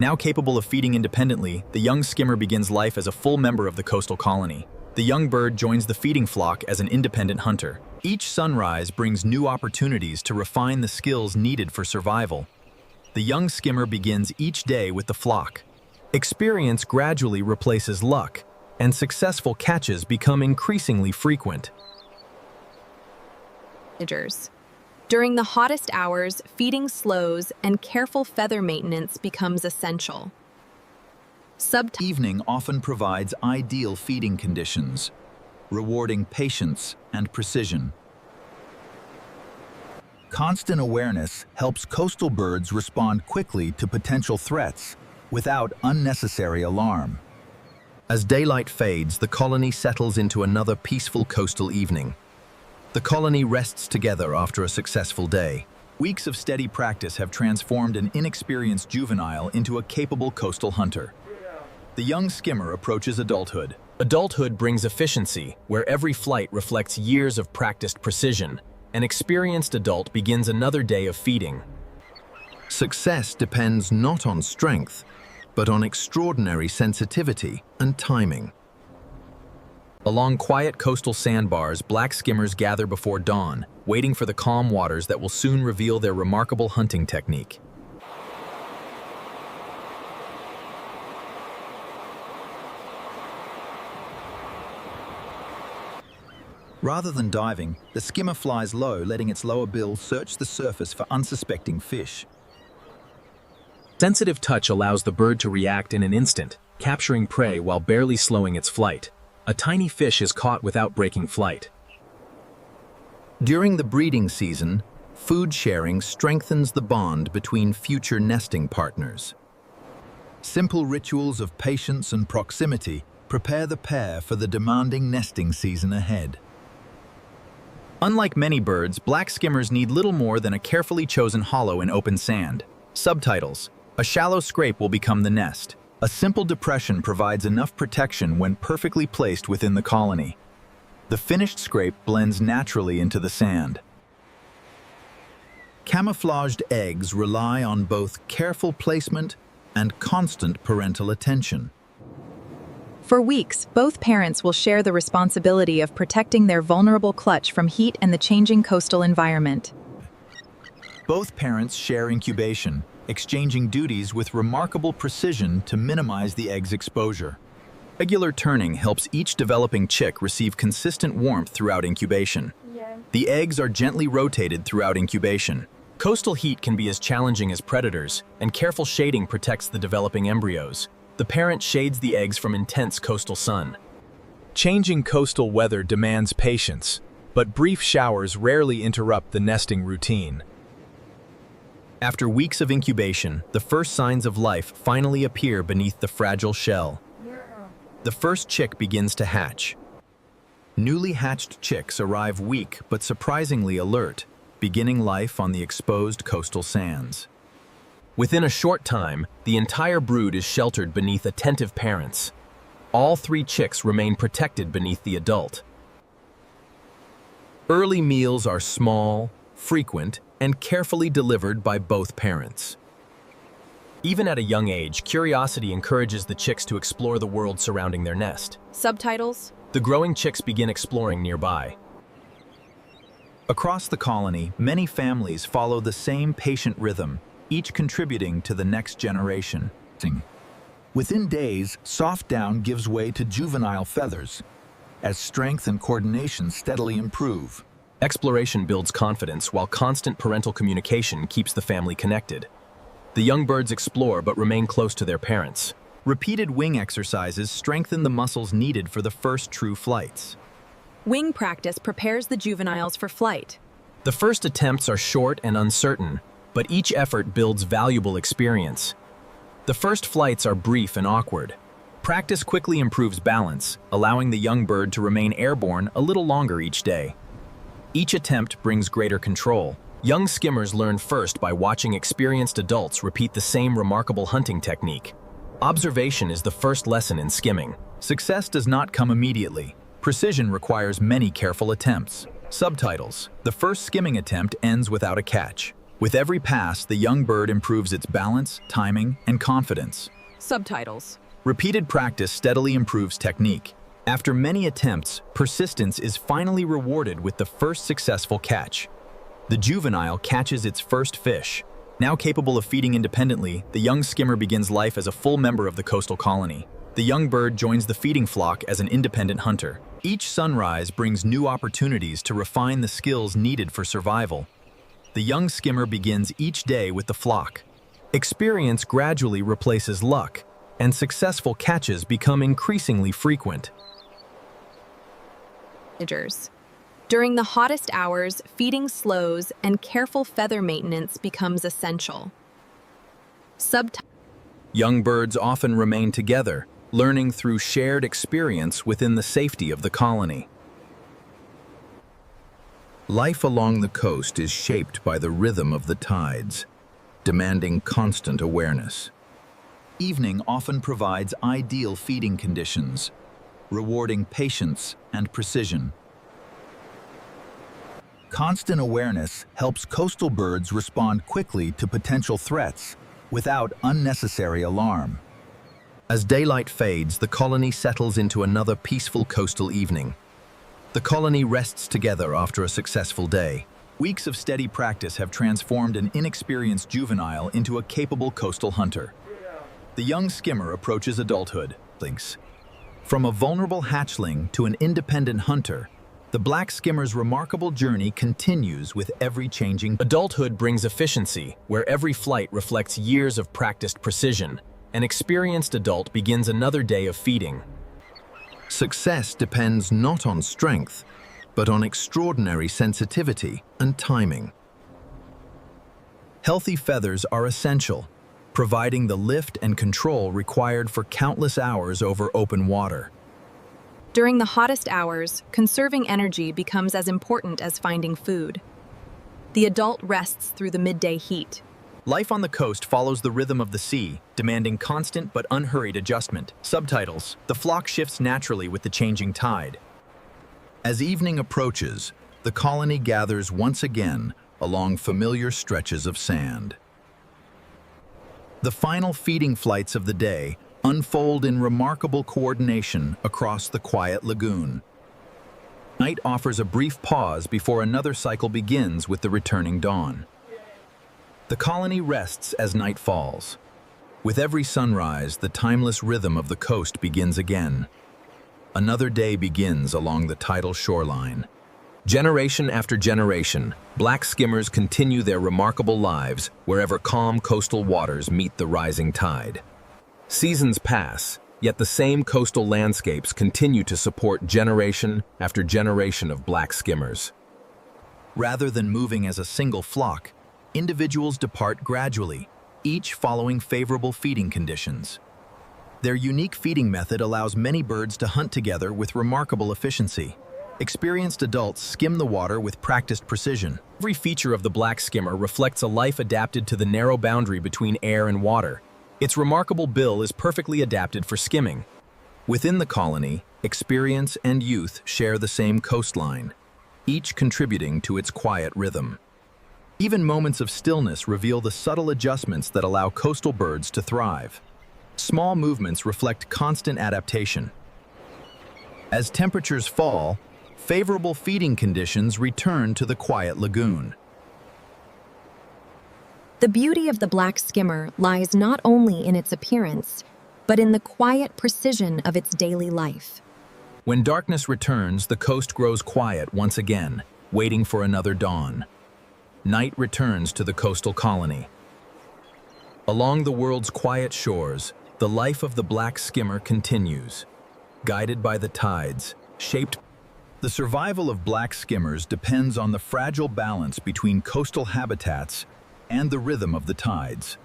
Now capable of feeding independently, the young skimmer begins life as a full member of the coastal colony. The young bird joins the feeding flock as an independent hunter. Each sunrise brings new opportunities to refine the skills needed for survival. The young skimmer begins each day with the flock. Experience gradually replaces luck, and successful catches become increasingly frequent. During the hottest hours, feeding slows and careful feather maintenance becomes essential. Evening often provides ideal feeding conditions, rewarding patience and precision. Constant awareness helps coastal birds respond quickly to potential threats without unnecessary alarm. As daylight fades, the colony settles into another peaceful coastal evening. The colony rests together after a successful day. Weeks of steady practice have transformed an inexperienced juvenile into a capable coastal hunter. The young skimmer approaches adulthood. Adulthood brings efficiency, where every flight reflects years of practiced precision. An experienced adult begins another day of feeding. Success depends not on strength, but on extraordinary sensitivity and timing. Along quiet coastal sandbars, black skimmers gather before dawn, waiting for the calm waters that will soon reveal their remarkable hunting technique. Rather than diving, the skimmer flies low, letting its lower bill search the surface for unsuspecting fish. Sensitive touch allows the bird to react in an instant, capturing prey while barely slowing its flight. A tiny fish is caught without breaking flight. During the breeding season, food sharing strengthens the bond between future nesting partners. Simple rituals of patience and proximity prepare the pair for the demanding nesting season ahead. Unlike many birds, black skimmers need little more than a carefully chosen hollow in open sand. Subtitles: a shallow scrape will become the nest. A simple depression provides enough protection when perfectly placed within the colony. The finished scrape blends naturally into the sand. Camouflaged eggs rely on both careful placement and constant parental attention. For weeks, both parents will share the responsibility of protecting their vulnerable clutch from heat and the changing coastal environment. Both parents share incubation, exchanging duties with remarkable precision to minimize the egg's exposure. Regular turning helps each developing chick receive consistent warmth throughout incubation. The eggs are gently rotated throughout incubation. Coastal heat can be as challenging as predators, and careful shading protects the developing embryos. The parent shades the eggs from intense coastal sun. Changing coastal weather demands patience, but brief showers rarely interrupt the nesting routine. After weeks of incubation, the first signs of life finally appear beneath the fragile shell. The first chick begins to hatch. Newly hatched chicks arrive weak but surprisingly alert, beginning life on the exposed coastal sands. Within a short time, the entire brood is sheltered beneath attentive parents. All 3 chicks remain protected beneath the adult. Early meals are small, frequent, and carefully delivered by both parents. Even at a young age, curiosity encourages the chicks to explore the world surrounding their nest. Subtitles: the growing chicks begin exploring nearby. Across the colony, many families follow the same patient rhythm, each contributing to the next generation. Within days, soft down gives way to juvenile feathers, as strength and coordination steadily improve. Exploration builds confidence, while constant parental communication keeps the family connected. The young birds explore but remain close to their parents. Repeated wing exercises strengthen the muscles needed for the first true flights. Wing practice prepares the juveniles for flight. The first attempts are short and uncertain, but each effort builds valuable experience. The first flights are brief and awkward. Practice quickly improves balance, allowing the young bird to remain airborne a little longer each day. Each attempt brings greater control. Young skimmers learn first by watching experienced adults repeat the same remarkable hunting technique. Observation is the first lesson in skimming. Success does not come immediately. Precision requires many careful attempts. Subtitles: the first skimming attempt ends without a catch. With every pass, the young bird improves its balance, timing, and confidence. Subtitles. Repeated practice steadily improves technique. After many attempts, persistence is finally rewarded with the first successful catch. The juvenile catches its first fish. Now capable of feeding independently, the young skimmer begins life as a full member of the coastal colony. The young bird joins the feeding flock as an independent hunter. Each sunrise brings new opportunities to refine the skills needed for survival. The young skimmer begins each day with the flock. Experience gradually replaces luck, and successful catches become increasingly frequent. During the hottest hours, feeding slows and careful feather maintenance becomes essential. Young birds often remain together, learning through shared experience within the safety of the colony. Life along the coast is shaped by the rhythm of the tides, demanding constant awareness. Evening often provides ideal feeding conditions, rewarding patience and precision. Constant awareness helps coastal birds respond quickly to potential threats without unnecessary alarm. As daylight fades, the colony settles into another peaceful coastal evening. The colony rests together after a successful day. Weeks of steady practice have transformed an inexperienced juvenile into a capable coastal hunter. The young skimmer approaches adulthood. From a vulnerable hatchling to an independent hunter, the black skimmer's remarkable journey continues with every changing. Adulthood brings efficiency, where every flight reflects years of practiced precision. An experienced adult begins another day of feeding. Success depends not on strength, but on extraordinary sensitivity and timing. Healthy feathers are essential, providing the lift and control required for countless hours over open water. During the hottest hours, conserving energy becomes as important as finding food. The adult rests through the midday heat. Life on the coast follows the rhythm of the sea, demanding constant but unhurried adjustment. Subtitles: the flock shifts naturally with the changing tide. As evening approaches, the colony gathers once again along familiar stretches of sand. The final feeding flights of the day unfold in remarkable coordination across the quiet lagoon. Night offers a brief pause before another cycle begins with the returning dawn. The colony rests as night falls. With every sunrise, the timeless rhythm of the coast begins again. Another day begins along the tidal shoreline. Generation after generation, black skimmers continue their remarkable lives wherever calm coastal waters meet the rising tide. Seasons pass, yet the same coastal landscapes continue to support generation after generation of black skimmers. Rather than moving as a single flock, individuals depart gradually, each following favorable feeding conditions. Their unique feeding method allows many birds to hunt together with remarkable efficiency. Experienced adults skim the water with practiced precision. Every feature of the black skimmer reflects a life adapted to the narrow boundary between air and water. Its remarkable bill is perfectly adapted for skimming. Within the colony, experience and youth share the same coastline, each contributing to its quiet rhythm. Even moments of stillness reveal the subtle adjustments that allow coastal birds to thrive. Small movements reflect constant adaptation. As temperatures fall, favorable feeding conditions return to the quiet lagoon. The beauty of the black skimmer lies not only in its appearance, but in the quiet precision of its daily life. When darkness returns, the coast grows quiet once again, waiting for another dawn. Night returns to the coastal colony. Along the world's quiet shores, the life of the black skimmer continues, guided by the tides, shaped. The survival of black skimmers depends on the fragile balance between coastal habitats and the rhythm of the tides.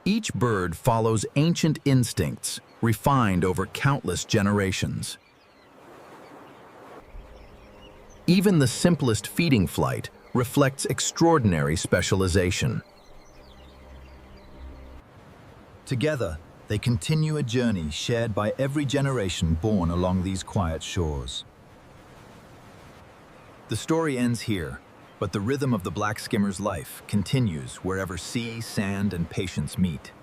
Each bird follows ancient instincts, refined over countless generations. Even the simplest feeding flight reflects extraordinary specialization. Together, they continue a journey shared by every generation born along these quiet shores. The story ends here, But the rhythm of the black skimmer's life continues wherever sea, sand, and patience meet.